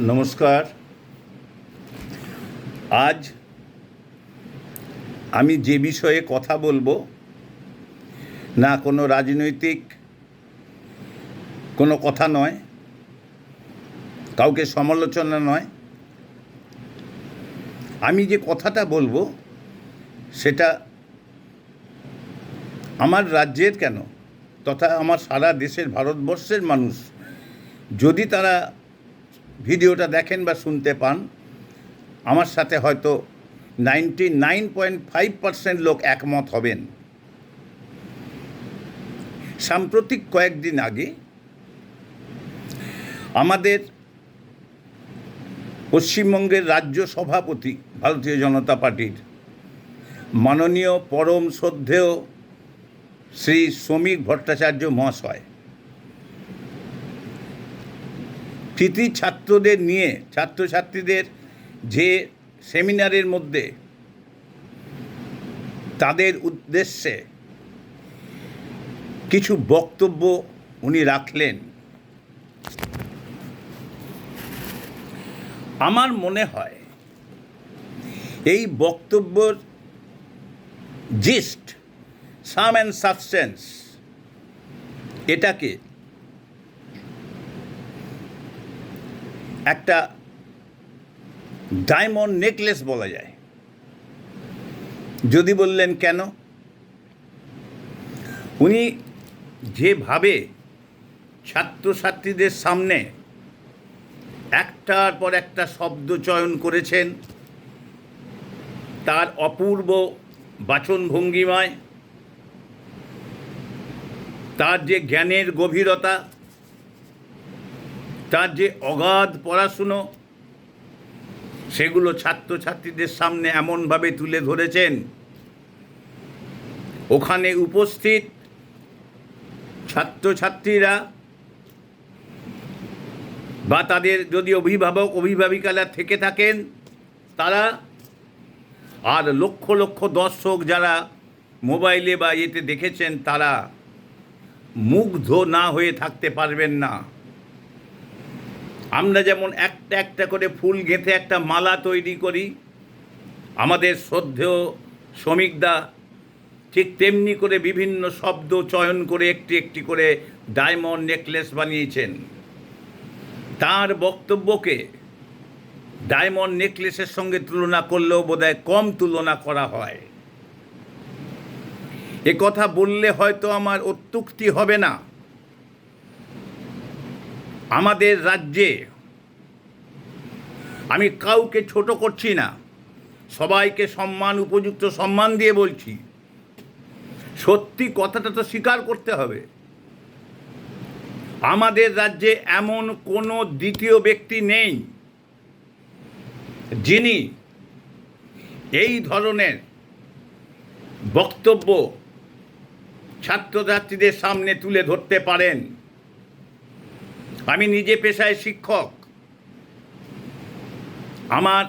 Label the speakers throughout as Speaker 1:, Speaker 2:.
Speaker 1: নমস্কার। আজ আমি যে বিষয়ে কথা বলবো না কোনো রাজনৈতিক কোনো কথা নয়, কাউকে সমালোচনা নয়। আমি যে কথাটা বলবো সেটা আমার রাজ্যের কেন তথা আমার সারা দেশের ভারতবর্ষের মানুষ যদি তারা ভিডিওটা দেখেন বা শুনতে পান, আমার সাথে হয়তো 99.5% লোক একমত হবেন। সাম্প্রতিক কয়েকদিন আগে আমাদের পশ্চিমবঙ্গের রাজ্য সভাপতি ভারতীয় জনতা পার্টির মাননীয় পরম শ্রদ্ধেয় শ্রী শ্রমিক ভট্টাচার্য মহাশয় কৃতি ছাত্রদের নিয়ে ছাত্রছাত্রীদের যে সেমিনারের মধ্যে তাদের উদ্দেশ্যে কিছু বক্তব্য উনি রাখলেন। আমার মনে হয় এই বক্তব্যর জিস্ট, সাম অ্যান্ড সাবস্টেন্স, এটাকে একটা ডায়মন্ড নেকলেস বলা যায়। যদি বললেন কেন, উনি যেভাবে ছাত্রছাত্রীদের সামনে একটার পর একটা শব্দ চয়ন করেছেন, তার অপূর্ব বাচনভঙ্গিমায়, তার যে জ্ঞানের গভীরতা, তার যে অগাধ পড়াশুনো, সেগুলো ছাত্রছাত্রীদের সামনে এমনভাবে তুলে ধরেছেন, ওখানে উপস্থিত ছাত্রছাত্রীরা বা তাদের যদি অভিভাবক অভিভাবিকারা থেকে থাকেন তারা, আর লক্ষ লক্ষ দর্শক যারা মোবাইলে বা এতে দেখেছেন, তারা মুগ্ধ না হয়ে থাকতে পারবেন না। আমরা যেমন একটা একটা করে ফুল গেঁথে একটা মালা তৈরি করি, আমাদের শ্রদ্ধেয় শ্রমিকদা ঠিক তেমনি করে বিভিন্ন শব্দ চয়ন করে একটি একটি করে ডায়মন্ড নেকলেস বানিয়েছেন। তার বক্তব্যকে ডায়মন্ড নেকলেসের সঙ্গে তুলনা করলেও বোধহয় কম তুলনা করা হয়। এ কথা বললে হয়তো আমার অত্যুক্তি হবে না। আমাদের রাজ্যে আমি কাউকে ছোট করছি না, সবাইকে সম্মান, উপযুক্ত সম্মান দিয়ে বলছি। সত্যি কথাটা তো স্বীকার করতে হবে। আমাদের রাজ্যে এমন কোনো দ্বিতীয় ব্যক্তি নেই যিনি এই ধরনের বক্তব্য ছাত্রছাত্রীদের সামনে তুলে ধরতে পারেন। আমি নিজে পেশায় শিক্ষক। আমার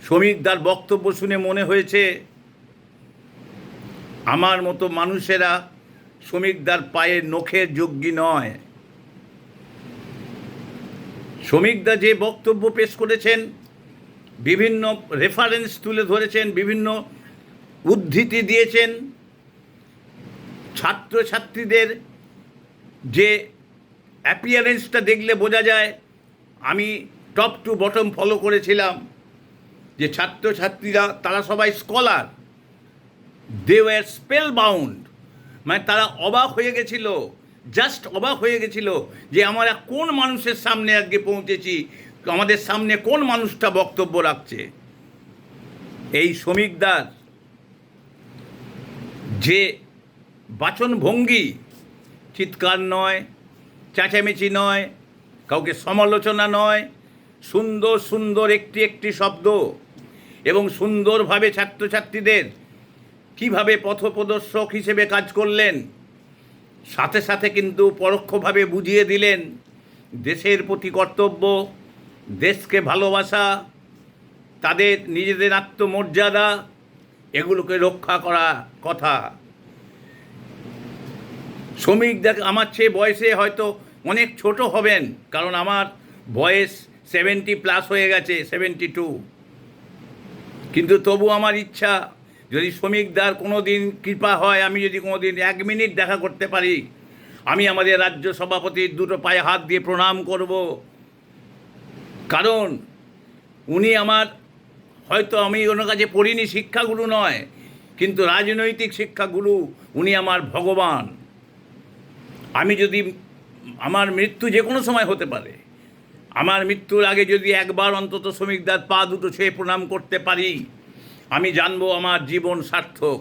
Speaker 1: শ্রমিকদার বক্তব্য শুনে মনে হয়েছে আমার মতো মানুষেরা শ্রমিকদার পায়ের নখের যোগ্যী নয়। শ্রমিকদা যে বক্তব্য পেশ করেছেন, বিভিন্ন রেফারেন্স তুলে ধরেছেন, বিভিন্ন উদ্ধৃতি দিয়েছেন, ছাত্রছাত্রীদের যে অ্যাপিয়ারেন্সটা দেখলে বোঝা যায়, আমি টপ টু বটম ফলো করেছিলাম, যে ছাত্রছাত্রীরা তারা সবাই scholar, they were spellbound, মানে তারা অবাক হয়ে গেছিল, জাস্ট অবাক হয়ে গেছিল যে আমরা কোন মানুষের সামনে আজকে পৌঁছেছি, আমাদের সামনে কোন মানুষটা বক্তব্য রাখছে। এই শ্রমিকদার যে বাচনভঙ্গি, চিৎকার নয়, চেঁচামেচি নয়, কাউকে সমালোচনা নয়, সুন্দর সুন্দর একটি একটি শব্দ এবং সুন্দরভাবে ছাত্রছাত্রীদের কীভাবে পথপ্রদর্শক হিসেবে কাজ করলেন, সাথে সাথে কিন্তু পরোক্ষভাবে বুঝিয়ে দিলেন দেশের প্রতি কর্তব্য, দেশকে ভালোবাসা, তাদের নিজেদের আত্মমর্যাদা, এগুলোকে রক্ষা করা কথা। শ্রমিক দেখ আমার চেয়ে বয়সে হয়তো অনেক ছোট হবেন, কারণ আমার বয়স 70+ হয়ে গেছে, 72। কিন্তু তবু আমার ইচ্ছা, যদি শ্রমিকদার কোনো দিন কৃপা হয়, আমি যদি কোনো দিন 1 মিনিট দেখা করতে পারি, আমি আমাদের রাজ্য সভাপতির দুটো পায়ে হাত দিয়ে প্রণাম করব। কারণ উনি আমার, হয়তো আমি ওনার কাছে পড়িনি, শিক্ষাগুরু নয়, কিন্তু রাজনৈতিক শিক্ষাগুরু, উনি আমার ভগবান। আমি যদি, আমার মৃত্যু যে কোনো সময় হতে পারে, আমার মৃত্যুর আগে যদি একবার অন্তত শ্রমিকদার পা দুটো ছুঁয়ে প্রণাম করতে পারি, আমি জানবো আমার জীবন সার্থক।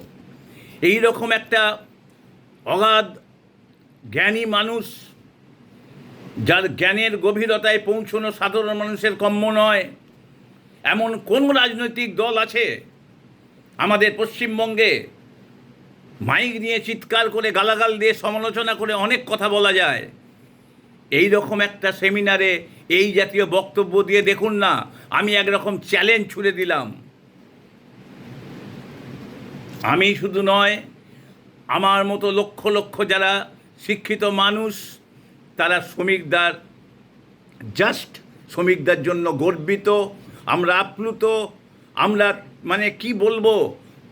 Speaker 1: এই রকম একটা অগাধ জ্ঞানী মানুষ, যার জ্ঞানের গভীরতায় পৌঁছানো সাধারণ মানুষের কম্য নয়, এমন কোন রাজনৈতিক দল আছে আমাদের পশ্চিমবঙ্গে? মাইক নিয়ে চিৎকার করে, গালাগাল দিয়ে, সমালোচনা করে অনেক কথা বলা যায়। এই রকম একটা সেমিনারে এই জাতীয় বক্তব্য দিয়ে দেখুন না, আমি একরকম চ্যালেঞ্জ ছুড়ে দিলাম। আমি শুধু নয়, আমার মতো লক্ষ লক্ষ যারা শিক্ষিত মানুষ, তারা শ্রমিকদার, জাস্ট শ্রমিকদার জন্য গর্বিত, আমরা আপ্লুত, আমরা মানে কি বলবো,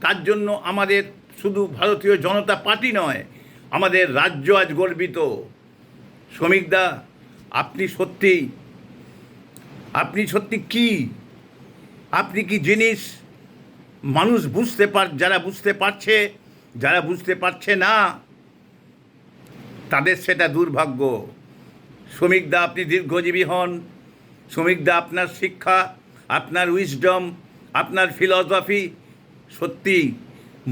Speaker 1: তার জন্য আমাদের শুধু ভারতীয় জনতা পার্টি নয়, আমাদের রাজ্য আজ গর্বিত। শ্রমিকদা, আপনি সত্যি কি, আপনি কি জিনিস মানুষ যারা বুঝতে পারছে, যারা বুঝতে পারছে না, তাদের সেটা দুর্ভাগ্য। শ্রমিকদা, আপনি দীর্ঘজীবী হন। শ্রমিকদা, আপনার শিক্ষা, আপনার উইজডম, আপনার ফিলসফি সত্যি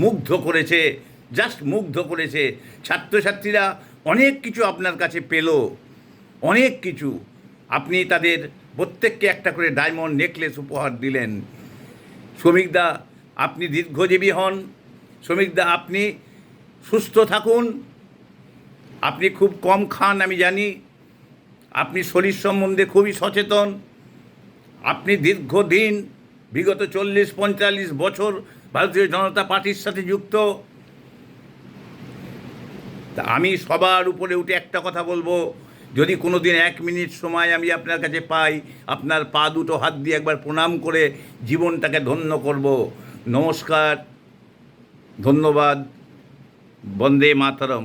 Speaker 1: মুগ্ধ করেছে, জাস্ট মুগ্ধ করেছে। ছাত্রছাত্রীরা অনেক কিছু আপনার কাছে পেল, অনেক কিছু। আপনি তাদের প্রত্যেককে একটা করে ডায়মন্ড নেকলেস উপহার দিলেন। শ্রমিকদা, আপনি দীর্ঘজীবী হন। শ্রমিকদা, আপনি সুস্থ থাকুন। আপনি খুব কম খান আমি জানি, আপনি শরীর সম্বন্ধে খুবই সচেতন। আপনি দীর্ঘদিন, বিগত 40-45 বছর ভারতীয় জনতা পার্টির সাথে যুক্ত। তা আমি সবার উপরে উঠে একটা কথা বলবো, যদি কোনো দিন 1 মিনিট সময় আমি আপনার কাছে পাই, আপনার পা দুটো হাত দিয়ে একবার প্রণাম করে জীবনটাকে ধন্য করব। নমস্কার, ধন্যবাদ, বন্দে মাতরম।